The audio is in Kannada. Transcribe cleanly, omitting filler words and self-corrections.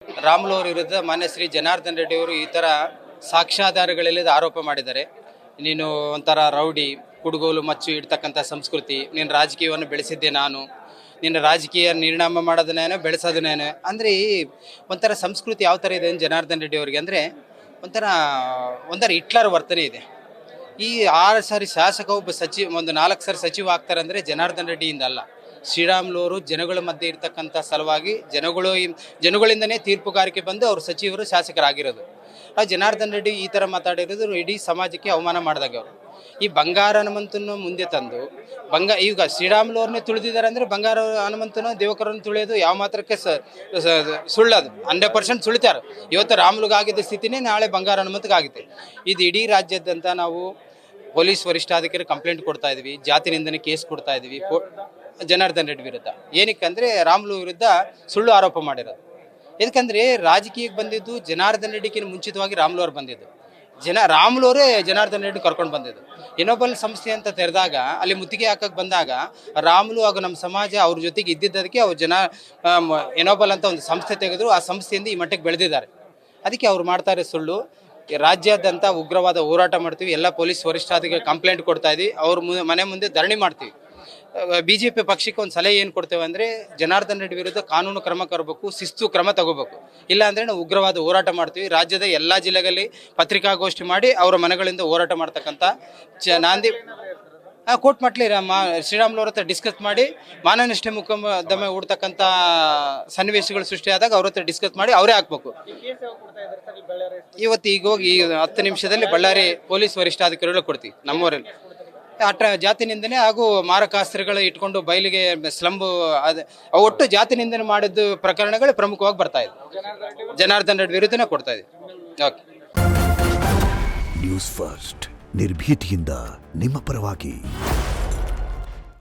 ರಾಮುಲು ಅವರ ವಿರುದ್ಧ ಮಾನ್ಯ ಶ್ರೀ ಜನಾರ್ದನ್ ರೆಡ್ಡಿ ಅವರು ಈ ಥರ ಸಾಕ್ಷ್ಯಾಧಾರಗಳಿಲ್ಲದ ಆರೋಪ ಮಾಡಿದ್ದಾರೆ. ನೀನು ಒಂಥರ ರೌಡಿ, ಕುಡುಗೋಲು ಮಚ್ಚು ಇಡ್ತಕ್ಕಂಥ ಸಂಸ್ಕೃತಿ, ನೀನು ರಾಜಕೀಯವನ್ನು ಬೆಳೆಸಿದ್ದೆ ನಾನು, ನಿನ್ನ ರಾಜಕೀಯ ನಿರ್ಣಾಮ ಮಾಡೋದನ್ನೇನೋ ಬೆಳೆಸೋದನ್ನೇನೋ ಅಂದರೆ ಈ ಒಂಥರ ಸಂಸ್ಕೃತಿ ಯಾವ ಥರ ಇದೆ ಜನಾರ್ದನ್ ರೆಡ್ಡಿ ಅವರಿಗೆ ಅಂದರೆ ಒಂಥರ ಹಿಟ್ಲರ್ ವರ್ತನೆ ಇದೆ. ಈ 6 ಸಾರಿ ಶಾಸಕ ಒಬ್ಬ ಒಂದು 4 ಸಾರಿ ಸಚಿವ ಆಗ್ತಾರೆ ಅಂದರೆ ಜನಾರ್ದನ್ ರೆಡ್ಡಿಯಿಂದ ಅಲ್ಲ, ಶ್ರೀರಾಮುಲು ಅವರು ಜನಗಳ ಮಧ್ಯೆ ಇರ್ತಕ್ಕಂಥ ಸಲುವಾಗಿ ಜನಗಳಿಂದನೇ ತೀರ್ಪುಗಾರಿಕೆ ಬಂದು ಅವರು ಸಚಿವರು ಶಾಸಕರಾಗಿರೋದು. ಆ ಜನಾರ್ದನ್ ರೆಡ್ಡಿ ಈ ಥರ ಮಾತಾಡಿರೋದು ಇಡೀ ಸಮಾಜಕ್ಕೆ ಅವಮಾನ ಮಾಡಿದಾಗ ಅವರು ಈ ಬಂಗಾರ ಹನುಮಂತನ ಮುಂದೆ ತಂದು ಈಗ ಶ್ರೀರಾಮುಲು ಅವ್ರನ್ನೇ ತುಳಿದಿದ್ದಾರೆ ಅಂದರೆ ಬಂಗಾರ ಹನುಮಂತನ ದೇವಕರನ್ನು ತುಳಿಯೋದು ಯಾವ ಮಾತ್ರಕ್ಕೆ ಸುಳ್ಳದು 100% ಸುಳಿತಾರೆ. ಇವತ್ತು ರಾಮುಲುಗಾಗಿದ್ದ ಸ್ಥಿತಿನೇ ನಾಳೆ ಬಂಗಾರ ಹನುಮಂತಗಾಗುತ್ತೆ. ಇದು ಇಡೀ ರಾಜ್ಯಾದ್ಯಂತ ನಾವು ಪೊಲೀಸ್ ವರಿಷ್ಠಾಧಿಕಾರಿ ಕಂಪ್ಲೇಂಟ್ ಕೊಡ್ತಾ ಇದ್ವಿ, ಜಾತಿ ನಿಂದನೆ ಕೇಸ್ ಕೊಡ್ತಾ ಇದ್ವಿ ಜನಾರ್ದನ್ ರೆಡ್ಡಿ ವಿರುದ್ಧ. ಏನಕ್ಕಂದರೆ ರಾಮುಲು ವಿರುದ್ಧ ಸುಳ್ಳು ಆರೋಪ ಮಾಡಿರೋದು. ಯಾಕಂದರೆ ರಾಜಕೀಯಕ್ಕೆ ಬಂದಿದ್ದು ಜನಾರ್ದನ್ ರೆಡ್ಡಿಗಿಂತ ಮುಂಚಿತವಾಗಿ ರಾಮುಲು ಅವ್ರು ಬಂದಿದ್ದು. ರಾಮುಲು ಅವರೇ ಜನಾರ್ದನ್ ರೆಡ್ಡಿ ಕರ್ಕೊಂಡು ಬಂದಿದ್ದು. ಎನೋಬಲ್ ಸಂಸ್ಥೆ ಅಂತ ತೆರೆದಾಗ ಅಲ್ಲಿ ಮುತ್ತಿಗೆ ಹಾಕಕ್ಕೆ ಬಂದಾಗ ರಾಮುಲು ಹಾಗೂ ನಮ್ಮ ಸಮಾಜ ಅವ್ರ ಜೊತೆಗೆ ಇದ್ದಿದ್ದದಕ್ಕೆ ಅವ್ರು ಎನೋಬಲ್ ಅಂತ ಒಂದು ಸಂಸ್ಥೆ ತೆಗೆದ್ರು. ಆ ಸಂಸ್ಥೆಯಿಂದ ಈ ಮಟ್ಟಕ್ಕೆ ಬೆಳೆದಿದ್ದಾರೆ. ಅದಕ್ಕೆ ಅವ್ರು ಮಾಡ್ತಾರೆ ಸುಳ್ಳು. ರಾಜ್ಯಾದ್ಯಂತ ಉಗ್ರವಾದ ಹೋರಾಟ ಮಾಡ್ತೀವಿ, ಎಲ್ಲ ಪೊಲೀಸ್ ವರಿಷ್ಠಾಧಿಕಾರಿ ಕಂಪ್ಲೇಂಟ್ ಕೊಡ್ತಾ ಇದ್ವಿ, ಅವ್ರ ಮನೆ ಮುಂದೆ ಧರಣಿ ಮಾಡ್ತೀವಿ. BJP ಪಕ್ಷಕ್ಕೆ ಒಂದು ಸಲಹೆ ಏನು ಕೊಡ್ತೇವೆ ಅಂದರೆ ಜನಾರ್ದನ್ ರೆಡ್ಡಿ ವಿರುದ್ಧ ಕಾನೂನು ಕ್ರಮ ತರಬೇಕು, ಶಿಸ್ತು ಕ್ರಮ ತಗೋಬೇಕು. ಇಲ್ಲ ಅಂದರೆ ನಾವು ಉಗ್ರವಾದ ಹೋರಾಟ ಮಾಡ್ತೀವಿ. ರಾಜ್ಯದ ಎಲ್ಲ ಜಿಲ್ಲೆಗಳಲ್ಲಿ ಪತ್ರಿಕಾಗೋಷ್ಠಿ ಮಾಡಿ ಅವರ ಮನೆಗಳಿಂದ ಹೋರಾಟ ಮಾಡ್ತಕ್ಕಂಥ ನಾಂದಿ ಕೋರ್ಟ್ ಮಟ್ಲಿ ಶ್ರೀರಾಮುಲು ಅವ್ರ ಹತ್ರ ಡಿಸ್ಕಸ್ ಮಾಡಿ ಮಾನನಷ್ಟೇ ಮೊಕದ್ದಮೆ ಹೂಡ್ತಕ್ಕಂಥ ಸನ್ನಿವೇಶಗಳು ಸೃಷ್ಟಿಯಾದಾಗ ಅವ್ರ ಹತ್ರ ಡಿಸ್ಕಸ್ ಮಾಡಿ ಅವರೇ ಹಾಕ್ಬೇಕು. ಇವತ್ತು ಈಗ ಹೋಗಿ 10 ನಿಮಿಷದಲ್ಲಿ ಬಳ್ಳಾರಿ ಪೊಲೀಸ್ ವರಿಷ್ಠಾಧಿಕಾರಿಗಳು ಕೊಡ್ತೀವಿ. ನಮ್ಮವರಲ್ಲಿ ಜಾತಿ ನಿಂದನೆ ಹಾಗೂ ಮಾರಕಾಸ್ತ್ರಗಳು ಇಟ್ಕೊಂಡು ಬಯಲಿಗೆ ಸ್ಲಂಬು ಒಟ್ಟು ಜಾತಿ ನಿಂದನೆ ಮಾಡಿದ್ದು ಪ್ರಕರಣಗಳು ಪ್ರಮುಖವಾಗಿ ಬರ್ತಾ ಇದೆ. ಜನಾರ್ದನ್ ರೆಡ್ಡಿ ವಿರುದ್ಧನೇ ಕೊಡ್ತಾ ಇದೆ. ಓಕೆ, ನ್ಯೂಸ್ ಫಸ್ಟ್ ನಿರ್ಭೀತಿಯಿಂದ ನಿಮ್ಮ ಪರವಾಗಿ.